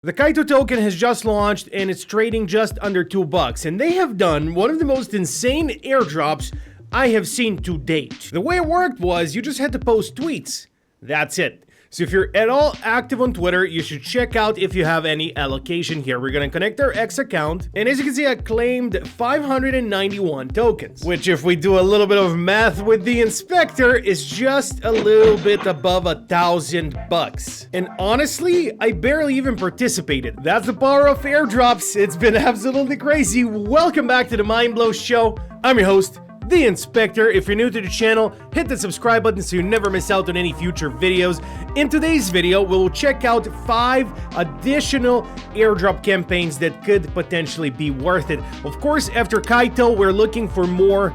The Kaito token has just launched and it's trading just under $2, and they have done one of the most insane airdrops I have seen to date. The way it worked was you just had to post tweets. That's it. So if you're at all active on Twitter, you should check out if you have any allocation here. We're gonna connect our X account, and as you can see, I claimed 591 tokens, which if we do a little bit of math with the inspector, is just a little bit above $1,000. And honestly, I barely even participated. That's the power of airdrops. It's been absolutely crazy. Welcome back to the Mindblow show. I'm your host, The Inspector. If you're new to the channel, hit the subscribe button so you never miss out on any future videos. In today's video, we'll check out 5 additional airdrop campaigns that could potentially be worth it. Of course, after Kaito, we're looking for more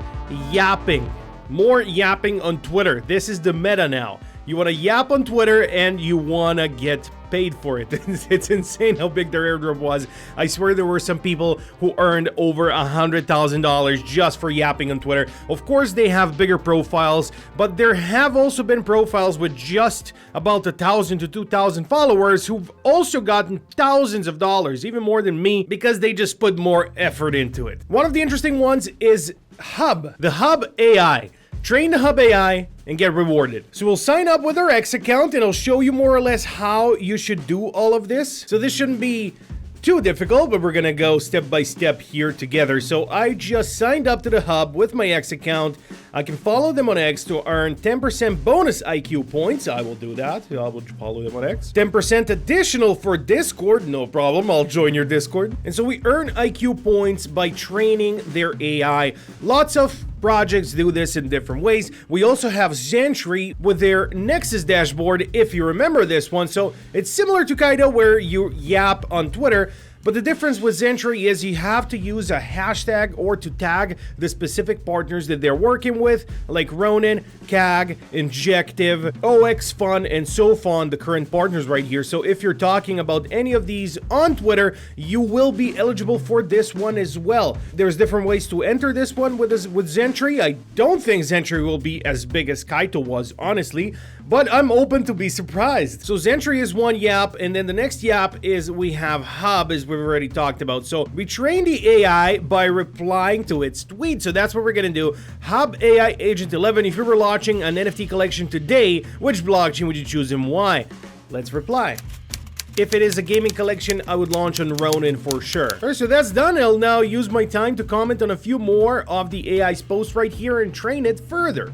yapping. More yapping on Twitter. This is the meta now. You want to yap on Twitter and you want to get paid for it. It's insane how big their airdrop was. I swear there were some people who earned over $100,000 just for yapping on Twitter. Of course, they have bigger profiles, but there have also been profiles with just about 1,000 to 2,000 followers who've also gotten thousands of dollars, even more than me, because they just put more effort into it. One of the interesting ones is Hub, the Hub AI. Train the Hub AI and get rewarded. So we'll sign up with our X account and I'll show you more or less how you should do all of this. So this shouldn't be too difficult, but we're gonna go step by step here together. So I just signed up to the Hub with my X account. I can follow them on X to earn 10% bonus IQ points. I will do that. I will follow them on X. 10% additional for Discord. No problem. I'll join your Discord. And so we earn IQ points by training their AI. Lots of projects do this in different ways. We also have Zentry with their Nexus dashboard, if you remember this one. So it's similar to Kaito where you yap on Twitter, but the difference with Zentry is you have to use a hashtag or to tag the specific partners that they're working with, like Ronin, CAG, Injective, OXFun, and SoFun, the current partners right here. So if you're talking about any of these on Twitter, you will be eligible for this one as well. There's different ways to enter this one with Zentry. I don't think Zentry will be as big as Kaito was, honestly, but I'm open to be surprised. So Zentry is one yap, and then the next yap is we have Hub, as we've already talked about. So we train the AI by replying to its tweet. So that's what we're gonna do. Hub AI Agent 11. If you were launching an NFT collection today, which blockchain would you choose and why? Let's reply. If it is a gaming collection, I would launch on Ronin for sure. Alright, so that's done. I'll now use my time to comment on a few more of the AI's posts right here and train it further.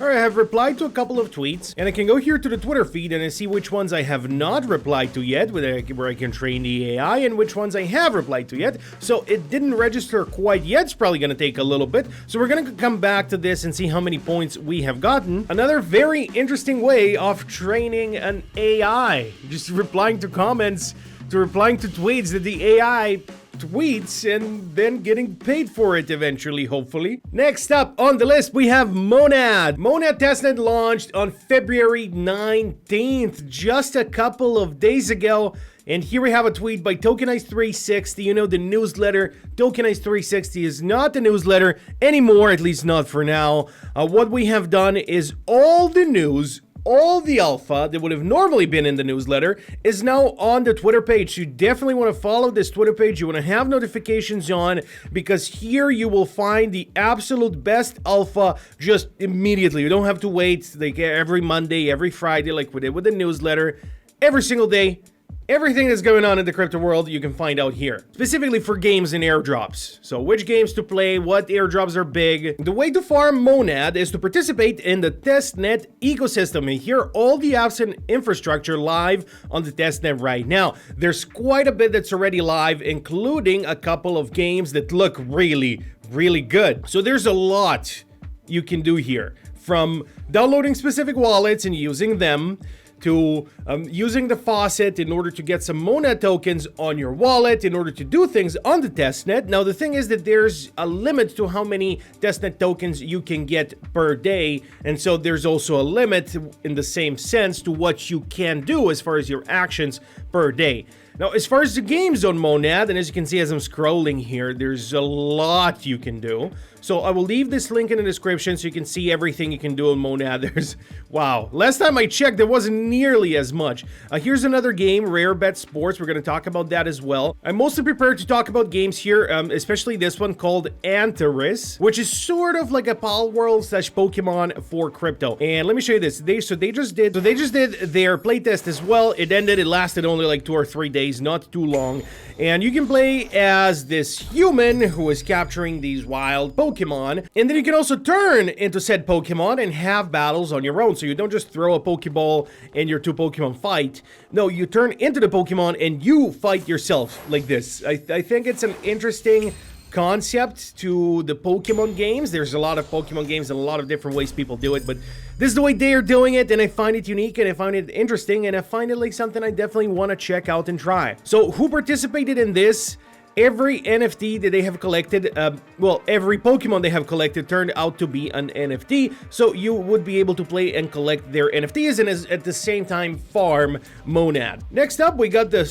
Alright, I have replied to a couple of tweets, and I can go here to the Twitter feed and I see which ones I have not replied to yet, where I can train the AI, and which ones I have replied to yet. So it didn't register quite yet. It's probably going to take a little bit. So we're going to come back to this and see how many points we have gotten. Another very interesting way of training an AI. Just replying to comments, to replying to tweets that the AI tweets and then getting paid for it eventually, hopefully. Next up on the list, we have Monad. Monad Testnet launched on February 19th, just a couple of days ago. And here we have a tweet by Tokenize360. You know, the newsletter. Tokenize360 is not the newsletter anymore, at least not for now. What we have done is all the news, all the alpha that would have normally been in the newsletter is now on the Twitter page. You definitely want to follow this Twitter page. You want to have notifications on, because here you will find the absolute best alpha just immediately. You don't have to wait like every Monday, every Friday like we did with the newsletter. Every single day. Everything that's going on in the crypto world, you can find out here. Specifically for games and airdrops. So which games to play, what airdrops are big. The way to farm Monad is to participate in the Testnet ecosystem. And here are all the apps and infrastructure live on the Testnet right now. There's quite a bit that's already live, including a couple of games that look really, really good. So there's a lot you can do here. From downloading specific wallets and using them, to using the Faucet in order to get some Monad tokens on your wallet in order to do things on the testnet. Now, the thing is that there's a limit to how many testnet tokens you can get per day, and so there's also a limit in the same sense to what you can do as far as your actions per day. Now, as far as the games on Monad, and as you can see as I'm scrolling here, there's a lot you can do. So I will leave this link in the description so you can see everything you can do on Monad. There's, wow, last time I checked, there wasn't nearly as much. Here's another game, Rare Bet Sports. We're going to talk about that as well. I'm mostly prepared to talk about games here, especially this one called Antares, which is sort of like a Pal World / Pokemon for crypto. And let me show you this. They just did their playtest as well. It lasted only like 2 or 3 days, not too long. And you can play as this human who is capturing these wild Pokemon. And then you can also turn into said Pokemon and have battles on your own. So you don't just throw a Pokeball and your 2 Pokemon fight. No, you turn into the Pokemon and you fight yourself like this. I think it's an interesting concept to the Pokemon games. There's a lot of Pokemon games and a lot of different ways people do it, but this is the way they are doing it, and I find it unique, and I find it interesting, and I find it like something I definitely want to check out and try. So who participated in this? Every NFT that they have collected, well, every Pokemon they have collected turned out to be an NFT, so you would be able to play and collect their NFTs and at the same time farm Monad. Next up, we got the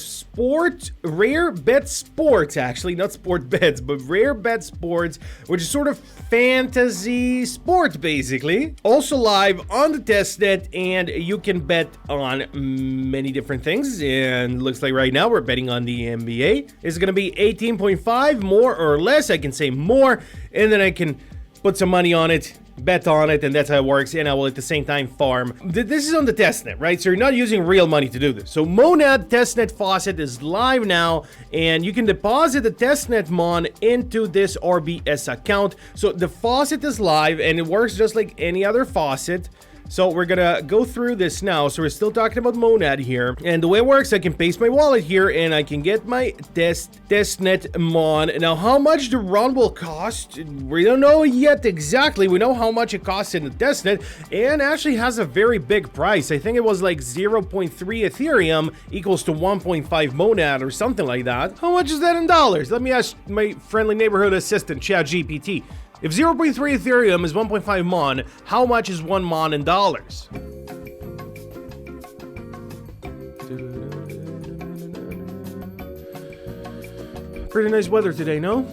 Rare Bet Sports, actually, not sport bets, but Rare Bet Sports, which is sort of fantasy sport, basically. Also live on the testnet, and you can bet on many different things, and looks like right now we're betting on the NBA. It's gonna be 18.5, more or less. I can say more, and then I can put some money on it, bet on it, and that's how it works, and I will at the same time farm. This is on the testnet, right? So you're not using real money to do this. So Monad testnet Faucet is live now, and you can deposit the testnet mon into this RBS account. So the faucet is live, and it works just like any other faucet. So we're gonna go through this now. So we're still talking about Monad here. And the way it works, I can paste my wallet here and I can get my testnet mon. Now, how much the run will cost, we don't know yet exactly. We know how much it costs in the testnet, and actually has a very big price. I think it was like 0.3 Ethereum equals to 1.5 Monad or something like that. How much is that in dollars? Let me ask my friendly neighborhood assistant, ChatGPT. If 0.3 Ethereum is 1.5 Mon, how much is 1 Mon in dollars? Pretty nice weather today, no?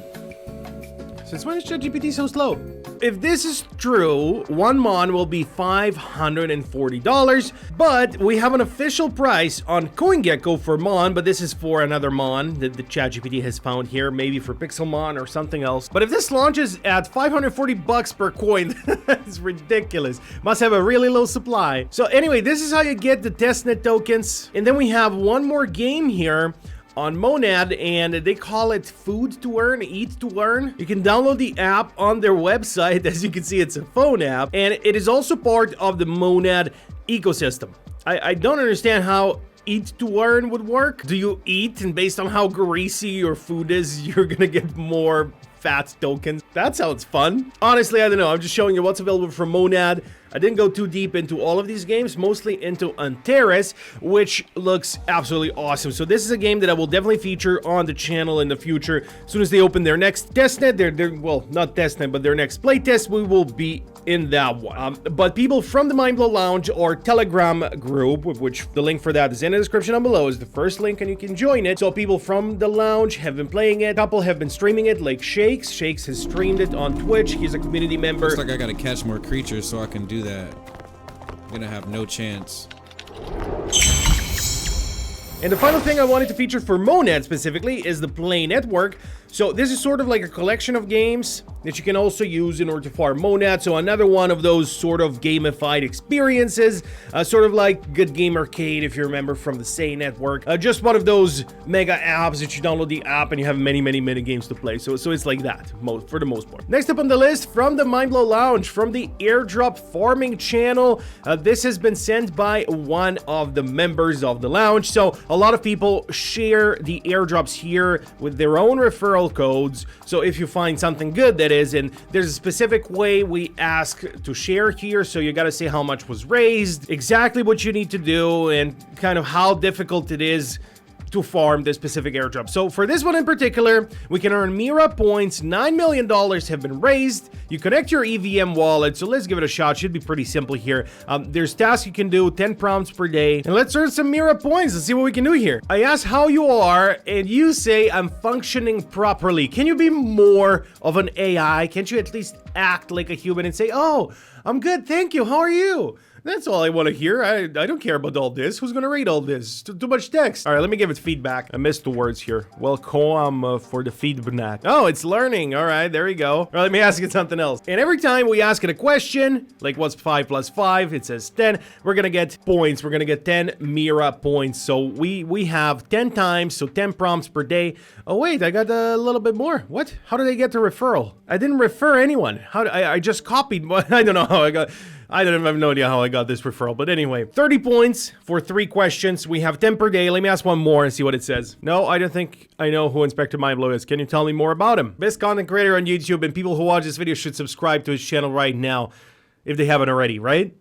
Since when is ChatGPT so slow? If this is true, 1 Mon will be $540, but we have an official price on CoinGecko for Mon, but this is for another Mon that the ChatGPT has found here, maybe for Pixelmon or something else. But if this launches at 540 bucks per coin, that's ridiculous. Must have a really low supply. So anyway, this is how you get the testnet tokens. And then we have one more game here on Monad, and they call it Food to Earn, Eat to Earn. You can download the app on their website. As you can see, it's a phone app, and it is also part of the Monad ecosystem. I don't understand how Eat to Earn would work. Do you eat, and based on how greasy your food is, you're gonna get more fat tokens? That sounds fun. Honestly, I don't know. I'm just showing you what's available from Monad. I didn't go too deep into all of these games, mostly into Antares, which looks absolutely awesome. So this is a game that I will definitely feature on the channel in the future. As soon as they open their next testnet, well, not testnet, but their next playtest, we will be in that one. But people from the Mindblow Lounge or Telegram group, which the link for that is in the description down below, is the first link and you can join it. So people from the lounge have been playing it. A couple have been streaming it, like Shakes. Shakes has streamed it on Twitch. He's a community member. Looks like I gotta catch more creatures so I can do that. I'm gonna have no chance. And the final thing I wanted to feature for Monad specifically is the Play Network. So this is sort of like a collection of games that you can also use in order to farm Monad. So another one of those sort of gamified experiences, sort of like Good Game Arcade, if you remember from the Say Network. Just one of those mega apps that you download the app and you have many games to play. So it's like that for the most part. Next up on the list, from the Mindblow Lounge, from the Airdrop farming channel. This has been sent by one of the members of the lounge. So a lot of people share the airdrops here with their own referral codes. So if you find something good, that is, and there's a specific way we ask to share here. So you got to say how much was raised, exactly what you need to do, and kind of how difficult it is to farm this specific airdrop. So for this one in particular, we can earn Mira points. $9 million have been raised. You connect your EVM wallet, so let's give it a shot. Should be pretty simple here. There's tasks you can do, 10 prompts per day, and let's earn some Mira points. Let's see what we can do here. I ask how you are, and you say I'm functioning properly. Can you be more of an AI? Can't you at least act like a human and say, oh, I'm good, thank you, how are you? That's all I want to hear. I don't care about all this. Who's gonna read all this? Too much text. All right, let me give it feedback. I missed the words here. Welcome for the feedback. Oh, it's learning. All right, there you go. All right, let me ask it something else. And every time we ask it a question, like what's 5 plus 5, it says 10. We're gonna get points. We're gonna get 10 Mira points. So we have 10 times, so 10 prompts per day. Oh wait, I got a little bit more. What? How did I get the referral? I didn't refer anyone. I just copied. I don't know how I got. I have no idea how I got this referral, but anyway. 30 points for 3 questions. We have 10 per day. Let me ask one more and see what it says. No, I don't think I know who Inspector Mindblow is. Can you tell me more about him? Best content creator on YouTube, and people who watch this video should subscribe to his channel right now if they haven't already, right?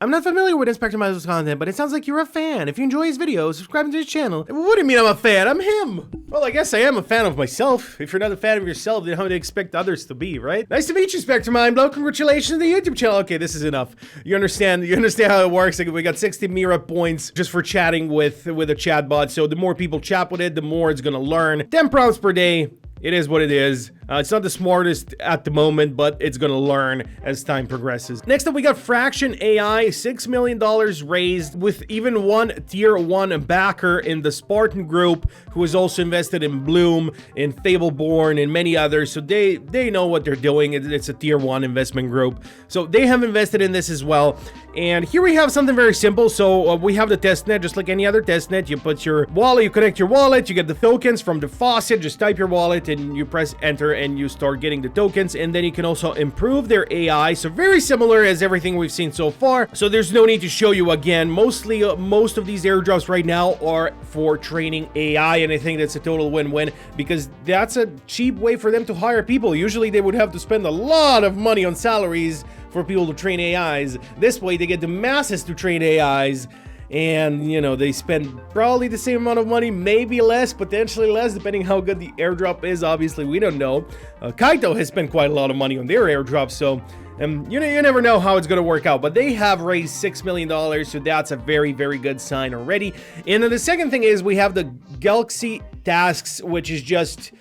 I'm not familiar with Inspector Mindblow's content, but it sounds like you're a fan. If you enjoy his videos, subscribe to his channel. What do you mean I'm a fan? I'm him. Well, I guess I am a fan of myself. If you're not a fan of yourself, then how do you expect others to be, right? Nice to meet you, Inspector Mindblow. Congratulations on the YouTube channel. Okay, this is enough. You understand how it works. Like, we got 60 Mira points just for chatting with a chatbot. So the more people chat with it, the more it's gonna learn. 10 prompts per day. It is what it is. It's not the smartest at the moment, but it's gonna learn as time progresses. Next up, we got Fraction AI, $6 million raised, with even one tier 1 backer in the Spartan group, who is also invested in Bloom, in Fableborn, and many others. So they know what they're doing. It's a tier 1 investment group. So they have invested in this as well. And here we have something very simple. So we have the testnet, just like any other testnet. You put your wallet, you connect your wallet, you get the tokens from the Faucet, just type your wallet and you press enter and you start getting the tokens, and then you can also improve their AI. So very similar as everything we've seen so far. So there's no need to show you again. Most of these airdrops right now are for training AI, and I think that's a total win-win because that's a cheap way for them to hire people. Usually they would have to spend a lot of money on salaries for people to train AIs. This way they get the masses to train AIs, and you know, they spend probably the same amount of money, maybe less, potentially less, depending how good the airdrop is. Obviously we don't know. Kaito has spent quite a lot of money on their airdrop, so you never know how it's gonna work out, but they have raised $6 million, so that's a very, very good sign already. And then the second thing is we have the Galaxy tasks, which is just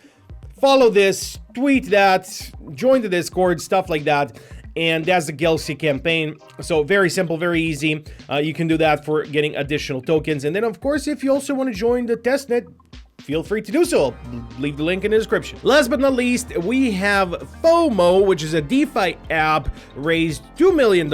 follow this, tweet that, join the Discord, stuff like that. And that's the Galaxy campaign. So very simple, very easy. You can do that for getting additional tokens. And then, of course, if you also want to join the testnet, feel free to do so. I'll leave the link in the description. Last but not least, we have FOMO, which is a DeFi app, raised $2 million.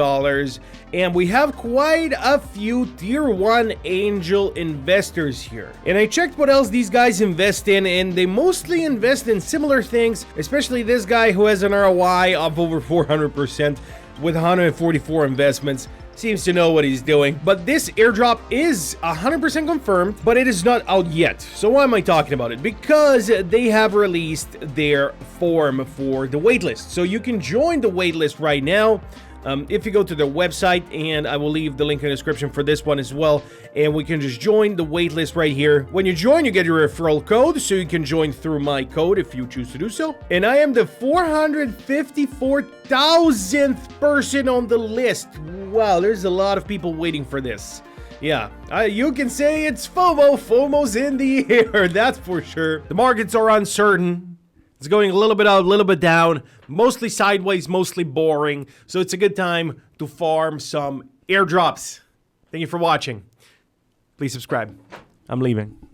And we have quite a few tier 1 angel investors here. And I checked what else these guys invest in, and they mostly invest in similar things, especially this guy who has an ROI of over 400% with 144 investments. Seems to know what he's doing. But this airdrop is 100% confirmed, but it is not out yet. So why am I talking about it? Because they have released their form for the waitlist. So you can join the waitlist right now. If you go to their website, and I will leave the link in the description for this one as well, and we can just join the waitlist right here. When you join, you get your referral code, so you can join through my code if you choose to do so. And I am the 454,000th person on the list. Wow, there's a lot of people waiting for this. Yeah, you can say it's FOMO. FOMO's in the air, that's for sure. The markets are uncertain. It's going a little bit out, a little bit down, mostly sideways, mostly boring. So it's a good time to farm some airdrops. Thank you for watching. Please subscribe. I'm leaving.